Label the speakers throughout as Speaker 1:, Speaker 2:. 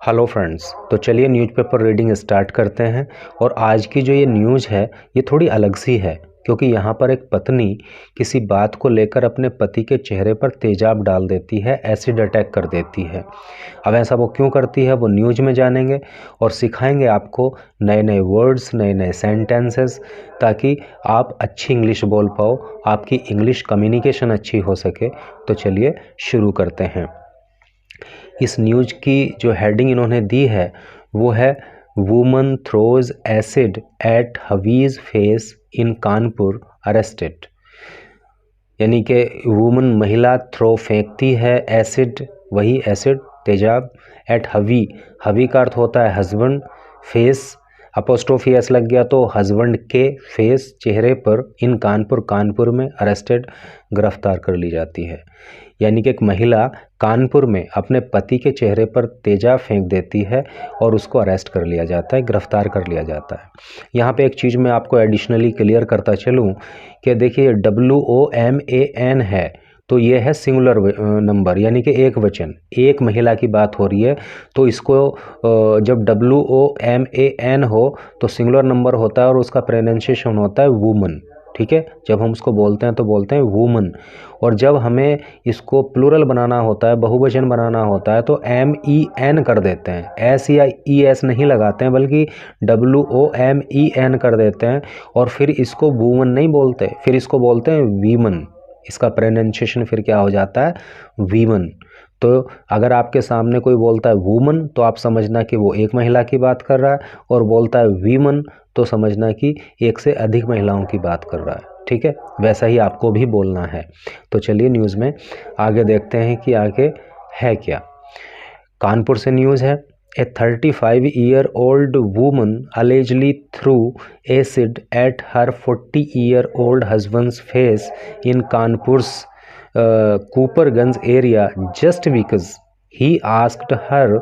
Speaker 1: Hello friends, तो चलिए newspaper reading start करते हैं। और आज की जो ये न्यूज़ है ये थोड़ी अलग सी है, क्योंकि यहाँ पर एक पत्नी किसी बात को लेकर अपने पति के चेहरे पर तेजाब डाल देती है, एसिड अटैक कर देती है। अब ऐसा वो क्यों करती है वो न्यूज़ में जानेंगे और सिखाएंगे आपको नए नए वर्ड्स, नए नए सेंटेंसेस, ताकि आप अच्छी इंग्लिश बोल पाओ, आपकी इंग्लिश कम्युनिकेशन अच्छी हो सके। तो चलिए शुरू करते हैं। इस न्यूज़ की जो हेडिंग इन्होंने दी है वो है woman throws acid at hubby's face in Kanpur arrested. यानी कि वुमन महिला थ्रो फेंकती है एसिड, वही एसिड तेजाब, एट हवी, हवी का अर्थ होता है हस्बैंड, फेस अपोस्ट्रोफी एस लग गया तो हस्बैंड के फेस चेहरे पर, इन कानपुर, कानपुर में, अरेस्टेड गिरफ्तार कर ली जाती है। यानी कि एक महिला कानपुर में अपने पति के चेहरे पर तेजाब फेंक देती है और उसको अरेस्ट कर लिया जाता है, गिरफ्तार कर लिया जाता है। यहाँ पे एक चीज़ मैं आपको एडिशनली क्लियर करता चलूँ कि देखिए WOMAN है तो ये है सिंगुलर नंबर, यानी कि एक वचन, एक महिला की बात हो रही है। तो इसको जब WOMAN हो तो सिंगुलर नंबर होता है और उसका प्रोनाउंसिएशन होता है वुमन। ठीक है, जब हम उसको बोलते हैं तो बोलते हैं वुमन। और जब हमें इसको प्लूरल बनाना होता है, बहुवचन बनाना होता है, तो MEN कर देते हैं, S या ES नहीं लगाते हैं, बल्कि WOMEN कर देते हैं। और फिर इसको वुमन नहीं बोलते, फिर इसको बोलते हैं वीमन। इसका प्रोनाउंसिएशन फिर क्या हो जाता है, वीमन। तो अगर आपके सामने कोई बोलता है वुमन तो आप समझना कि वो एक महिला की बात कर रहा है, और बोलता है वीमन तो समझना कि एक से अधिक महिलाओं की बात कर रहा है। ठीक है, वैसा ही आपको भी बोलना है। तो चलिए न्यूज़ में आगे देखते हैं कि आगे है क्या। कानपुर से न्यूज़ है। A 35-year-old woman allegedly threw acid at her 40-year-old husband's face in Kanpur's Cooperganj area just because he asked her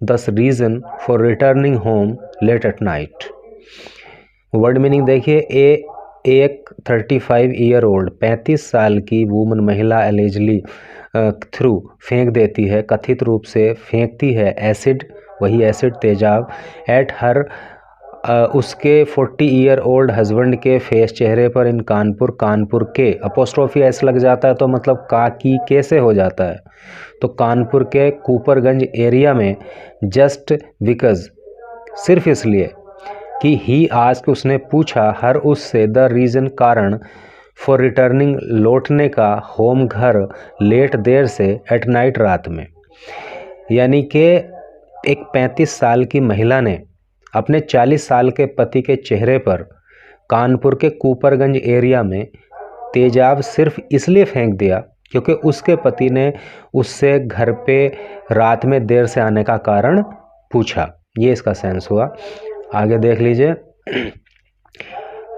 Speaker 1: the reason for returning home late at night. Word meaning देखिए, एक 35-year-old 35 साल की woman महिला allegedly through फेंक देती है, कथित रूप से फेंकती है एसिड, वही एसिड तेजाब, एट हर उसके 40-year-old हस्बैंड के फेस चेहरे पर, इन कानपुर, कानपुर के, अपोस्ट्रोफी एस लग जाता है तो मतलब का की कैसे हो जाता है, तो कानपुर के कूपरगंज एरिया में, जस्ट बिकॉज सिर्फ इसलिए कि ही आस्क उसने पूछा, हर उससे, द रीज़न कारण, फॉर रिटर्निंग लौटने का, होम घर, लेट देर से, एट नाइट रात में। यानी कि एक 35 साल की महिला ने अपने 40 साल के पति के चेहरे पर कानपुर के कूपरगंज एरिया में तेजाब सिर्फ इसलिए फेंक दिया क्योंकि उसके पति ने उससे घर पे रात में देर से आने का कारण पूछा। ये इसका सेंस हुआ। आगे देख लीजिए।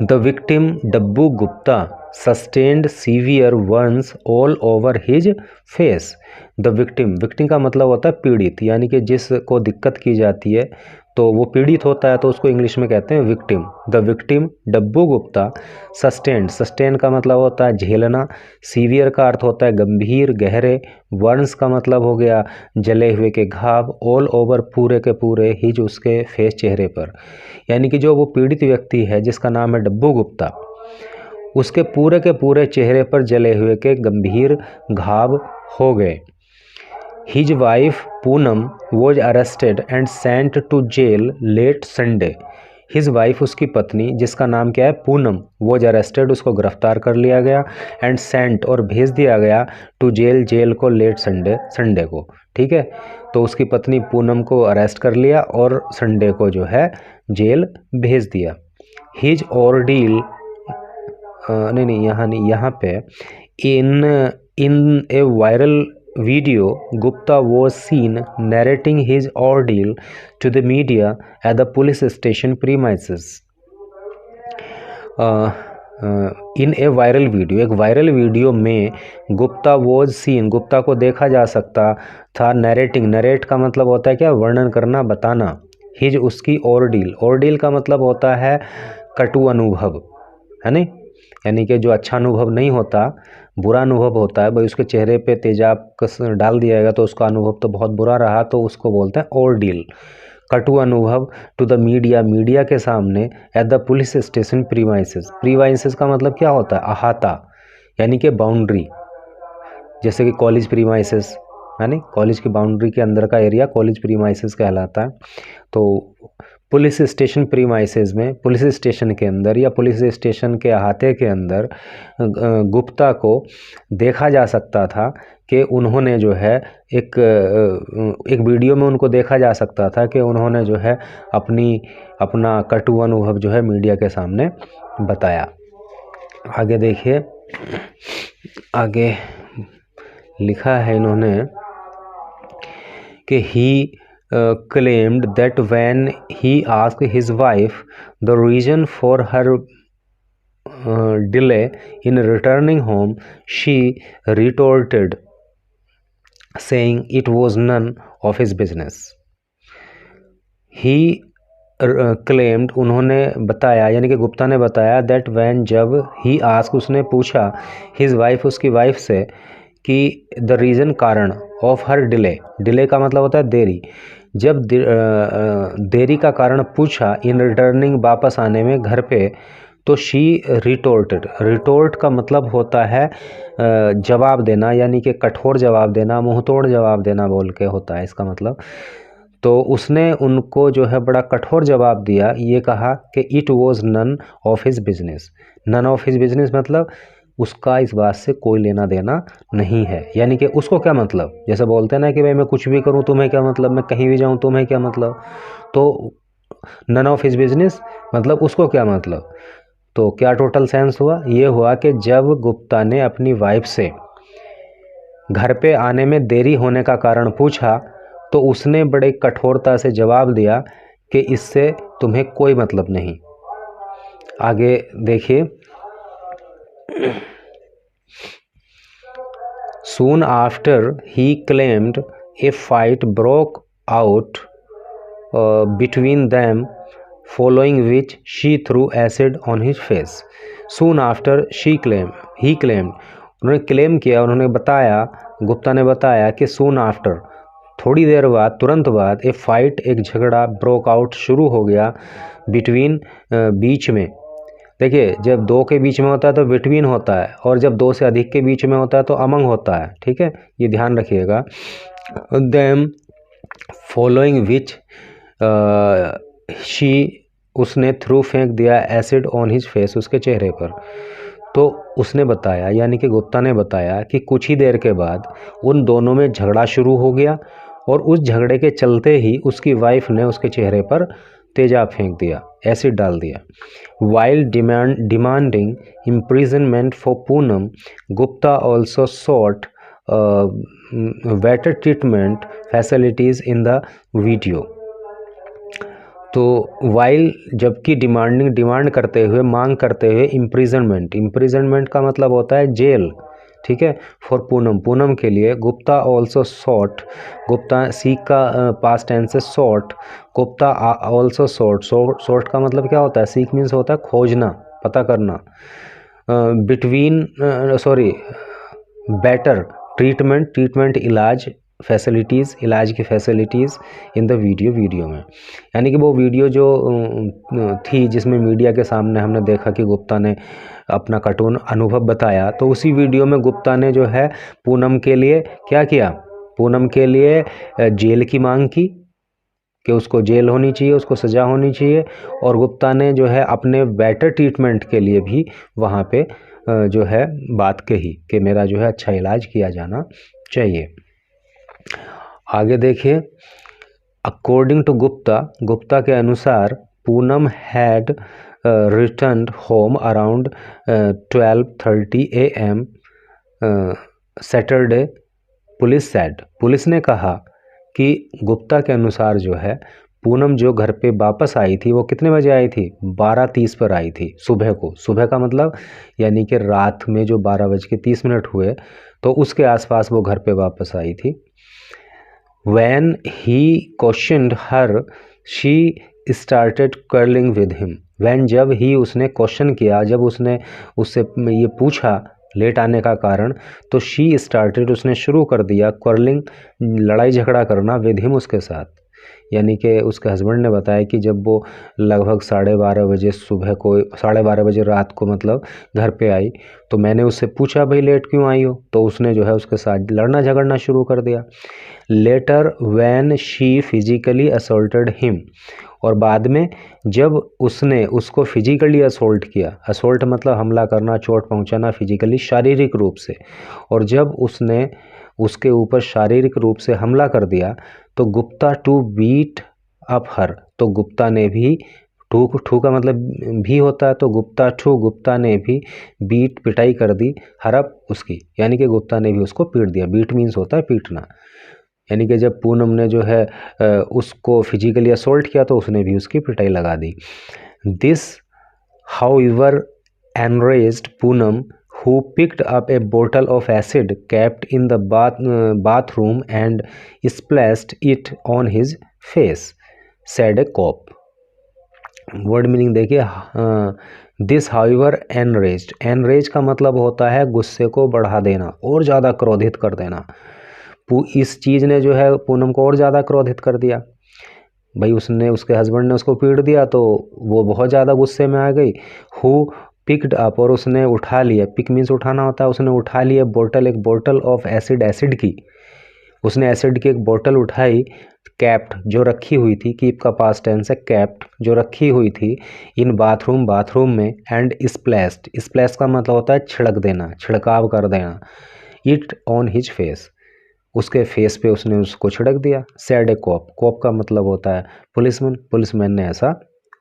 Speaker 1: The victim Dabbu Gupta sustained severe burns all over his face. The victim, victim का मतलब होता है पीड़ित, यानी कि जिसको दिक्कत की जाती है तो वो पीड़ित होता है, तो उसको इंग्लिश में कहते हैं victim. The victim Dabbu Gupta sustained, sustain का मतलब होता है झेलना, सीवियर का अर्थ होता है गंभीर, गहरे, वर्न्स का मतलब हो गया जले हुए के घाव, ऑल ओवर पूरे के पूरे, हिज उसके फेस चेहरे पर। यानी कि जो वो पीड़ित व्यक्ति है जिसका नाम है डब्बू गुप्ता, उसके पूरे के पूरे चेहरे पर जले हुए के गंभीर घाव हो गए। His wife Poonam was arrested and sent to jail late Sunday. His wife, उसकी पत्नी, जिसका नाम क्या है, पूनम, वॉज अरेस्टेड, उसको गिरफ्तार कर लिया गया, एंड सेंट, और भेज दिया गया, टू जेल, जेल को, लेट संडे, संडे को। ठीक है, तो उसकी पत्नी पूनम को अरेस्ट कर लिया और संडे को जो है जेल भेज दिया। हिज ऑर्डील, नहीं, यहाँ नहीं, यहाँ पे इन ए viral video, Gupta was seen narrating his ordeal to the media at the police station premises. In A viral video, एक वायरल वीडियो में गुप्ता वॉज सीन, गुप्ता को देखा जा सकता था, नैरेटिंग, नरेट का मतलब होता है क्या, वर्णन करना, बताना, हिज उसकी ऑर्डील, ऑर्डील का मतलब होता है कटु अनुभव, है नहीं, यानी कि जो अच्छा अनुभव नहीं होता बुरा अनुभव होता है भाई, उसके चेहरे पे तेजाब डाल दिया जाएगा तो उसका अनुभव तो बहुत बुरा रहा, तो उसको बोलते हैं ऑर्डील। कटु अनुभव टू द मीडिया, मीडिया के सामने, at the police station premises. Premises का मतलब क्या होता है? अहाता, यानी कि बाउंड्री। जैसे कि कॉलेज प्रीमाइसेस, यानी कॉलेज की बाउंड्री के अंदर का एरिया कॉलेज प्रीमाइसेस कहलाता है। तो पुलिस स्टेशन प्रीमाइसेस में, पुलिस स्टेशन के अंदर या पुलिस स्टेशन के अहाते के अंदर गुप्ता को देखा जा सकता था कि उन्होंने जो है एक वीडियो में उनको देखा जा सकता था कि उन्होंने जो है अपना कटु अनुभव जो है मीडिया के सामने बताया। आगे देखिए, आगे लिखा है इन्होंने कि he claimed that when he asked his wife the reason for her delay in returning home, she retorted saying it was none of his business. He claimed, उन्होंने बताया, यानी कि गुप्ता ने बताया, that when, जब he asked, उसने पूछा, his wife, उसकी वाइफ से, कि द रीज़न, कारण, ऑफ हर डिले, डिले का मतलब होता है देरी, जब देरी का कारण पूछा, इन रिटर्निंग, वापस आने में घर पे, तो शी रिटोर्टेड, रिटोर्ट का मतलब होता है जवाब देना, यानी कि कठोर जवाब देना, मुंहतोड़ जवाब देना बोल के होता है इसका मतलब। तो उसने उनको जो है बड़ा कठोर जवाब दिया, ये कहा कि it was none of his business. None of his business मतलब उसका इस बात से कोई लेना देना नहीं है, यानी कि उसको क्या मतलब, जैसे बोलते हैं ना कि भाई मैं कुछ भी करूं तुम्हें क्या मतलब, मैं कहीं भी जाऊं तुम्हें क्या मतलब, तो नन ऑफ हिज बिजनेस मतलब उसको क्या मतलब। तो क्या टोटल सेंस हुआ? ये हुआ कि जब गुप्ता ने अपनी वाइफ से घर पे आने में देरी होने का कारण पूछा, तो उसने बड़े कठोरता से जवाब दिया कि इससे तुम्हें कोई मतलब नहीं। आगे देखिए, Soon after, he claimed a fight broke out between them, following which she threw acid on his face. Soon after, he claimed, उन्होंने क्लेम किया, उन्होंने बताया, गुप्ता ने बताया कि soon after, थोड़ी देर बाद, तुरंत बाद, ए फाइट, एक झगड़ा, ब्रोक आउट, शुरू हो गया, बिटवीन, बीच में। देखिए, जब दो के बीच में होता है तो बिटवीन होता है, और जब दो से अधिक के बीच में होता है तो अमंग होता है, ठीक है, ये ध्यान रखिएगा। देम फॉलोइंग विच शी, उसने थ्रू, फेंक दिया, एसिड ऑन हिज फेस, उसके चेहरे पर। तो उसने बताया, यानी कि गुप्ता ने बताया कि कुछ ही देर के बाद उन दोनों में झगड़ा शुरू हो गया, और उस झगड़े के चलते ही उसकी वाइफ ने उसके चेहरे पर तेजाब फेंक दिया, एसिड डाल दिया। While demanding imprisonment for Poonam, Gupta also sought better treatment facilities in the video. तो वाइल, जबकि डिमांड करते हुए, मांग करते हुए, इम्प्रिजनमेंट का मतलब होता है जेल, ठीक है, फॉर पूनम के लिए, Gupta also sought, Gupta, seek का पास्ट टेंस से सॉट, गुप्ता ऑल्सो सॉट का मतलब क्या होता है? सीक मीन्स होता है खोजना, पता करना, बेटर ट्रीटमेंट इलाज, फैसिलिटीज़, इलाज की फैसिलिटीज़, इन द वीडियो में, यानी कि वो वीडियो जो थी जिसमें मीडिया के सामने हमने देखा कि गुप्ता ने अपना कार्टून अनुभव बताया, तो उसी वीडियो में गुप्ता ने जो है पूनम के लिए क्या किया? पूनम के लिए जेल की मांग की कि उसको जेल होनी चाहिए, उसको सज़ा होनी चाहिए, और गुप्ता ने जो है अपने बेटर ट्रीटमेंट के लिए भी वहाँ पे जो है बात कही कि मेरा जो है अच्छा इलाज किया जाना चाहिए। आगे देखिए, अकॉर्डिंग टू गुप्ता के अनुसार, Poonam had returned home around 12:30 AM Saturday, police ने कहा कि गुप्ता के अनुसार जो है पूनम जो घर पे वापस आई थी वो कितने बजे आई थी? 12:30 पर आई थी, सुबह को। सुबह का मतलब यानी कि रात में जो 12:30 हुए, तो उसके आसपास वो घर पे वापस आई थी। When he questioned her, she started quarreling with him. When, जब, ही, उसने क्वेश्चन किया, जब उसने उससे ये पूछा लेट आने का कारण, तो शी स्टार्टेड, उसने शुरू कर दिया, क्वर्लिंग, लड़ाई झगड़ा करना, विद हिम, उसके साथ। यानी कि उसके हस्बैंड ने बताया कि जब वो लगभग 12:30 बजे सुबह को, 12:30 बजे रात को मतलब घर पे आई, तो मैंने उससे पूछा भाई लेट क्यों आई हो, तो उसने जो है उसके साथ लड़ना झगड़ना शुरू कर दिया। Letter when she physically assaulted him, और बाद में जब उसने उसको फिजिकली असोल्ट किया, असोल्ट मतलब हमला करना, चोट पहुंचाना, फिजिकली शारीरिक रूप से, और जब उसने उसके ऊपर शारीरिक रूप से हमला कर दिया, तो गुप्ता टू बीट अप हर, तो गुप्ता ने भी, ठू का मतलब भी होता है, तो गुप्ता ने भी बीट, पिटाई कर दी, हरप उसकी, यानी कि गुप्ता ने भी उसको पीट दिया। बीट मीन्स होता है पीटना, यानी कि जब पूनम ने जो है उसको फिजिकली असोल्ट किया तो उसने भी उसकी पिटाई लगा दी। This however enraged Poonam, who picked up a bottle of acid kept in the bathroom and splashed it on his face, said a cop. Word meaning देखिए, दिस हाउएवर एनरेज्ड, एनरेज का मतलब होता है गुस्से को बढ़ा देना और ज़्यादा क्रोधित कर देना। इस चीज़ ने जो है पूनम को और ज़्यादा क्रोधित कर दिया। भाई उसने, उसके हस्बैंड ने उसको पीट दिया तो वो बहुत ज़्यादा गुस्से में आ गई। हु पिक्ड अप, और उसने उठा लिया, पिक मीन्स उठाना होता है, उसने उठा लिया बोतल, एक बोतल ऑफ एसिड, एसिड की, उसने एसिड की एक बोतल उठाई, कैप्ट जो रखी हुई थी, कीप का पास्ट टेंस है, कैप्ट जो रखी हुई थी, इन बाथरूम, बाथरूम में, एंड स्प्लैश्ड, स्प्लैश का मतलब होता है छिड़क देना, छिड़काव कर देना, इट ऑन हिज फेस, उसके फेस पे उसने उसको छिड़क दिया। सैड ए कॉप, कॉप का मतलब होता है पुलिसमैन, पुलिसमैन ने ऐसा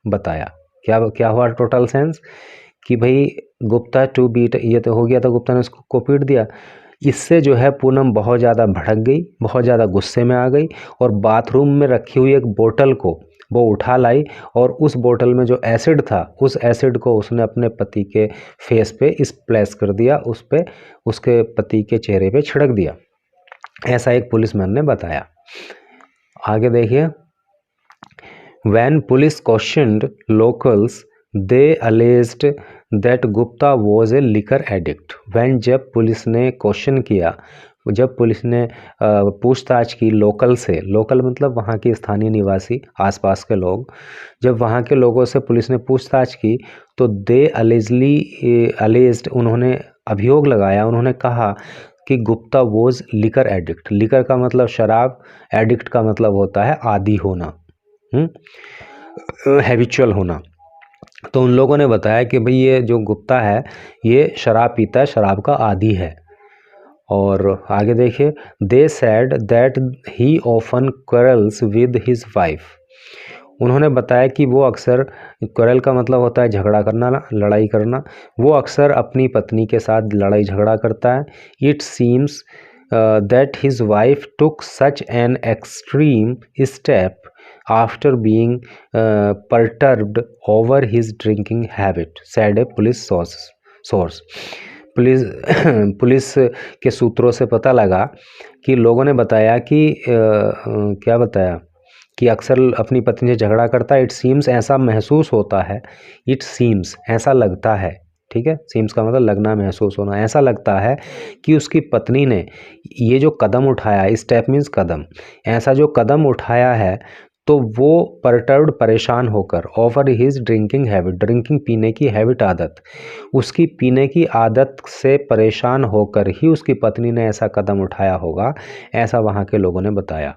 Speaker 1: बताया। क्या हुआ टोटल सेंस कि भाई गुप्ता टू बीट, ये तो हो गया था, गुप्ता ने उसको पीट दिया। इससे जो है पूनम बहुत ज़्यादा भड़क गई, बहुत ज़्यादा गुस्से में आ गई, और बाथरूम में रखी हुई एक बोतल को वो उठा लाई, और उस बोतल में जो एसिड था, उस एसिड को उसने अपने पति के फेस पे स्प्लैश कर दिया, उस पे उसके पति के चेहरे पे छिड़क दिया, ऐसा एक पुलिसमैन ने बताया। आगे देखिए, when police questioned locals they alleged that Gupta was a liquor addict. When, जब पुलिस ने क्वेश्चन किया, जब पुलिस ने पूछताछ की लोकल से, लोकल मतलब वहाँ के स्थानीय निवासी, आसपास के लोग, जब वहाँ के लोगों से पुलिस ने पूछताछ की, तो दे अलेज्ड, उन्होंने अभियोग लगाया, उन्होंने कहा कि Gupta was liquor addict. Liquor का मतलब शराब, एडिक्ट का मतलब होता है आदी होना, हैबिचुअल होना। तो उन लोगों ने बताया कि भाई ये जो गुप्ता है ये शराब पीता है, शराब का आदी है। और आगे देखिए, they said that he often quarrels with his wife, उन्होंने बताया कि वो अक्सर, क्वेरल का मतलब होता है झगड़ा करना, लड़ाई करना, वो अक्सर अपनी पत्नी के साथ लड़ाई झगड़ा करता है। It seems that his wife took such an extreme step after being perturbed over his drinking habit, sad A police source. Police के सूत्रों से पता लगा कि लोगों ने बताया कि क्या बताया कि अक्सर अपनी पत्नी से झगड़ा करता है। इट सीम्स, ऐसा महसूस होता है, इट सीम्स ऐसा लगता है, ठीक है, सीम्स का मतलब लगना, महसूस होना, ऐसा लगता है कि उसकी पत्नी ने ये जो कदम उठाया, स्टेप मीन्स कदम, ऐसा जो कदम उठाया है, तो वो परटर्ब्ड, परेशान होकर, over his drinking habit, drinking पीने की हैबिट, आदत, उसकी पीने की आदत से परेशान होकर ही उसकी पत्नी ने ऐसा कदम उठाया होगा, ऐसा वहाँ के लोगों ने बताया।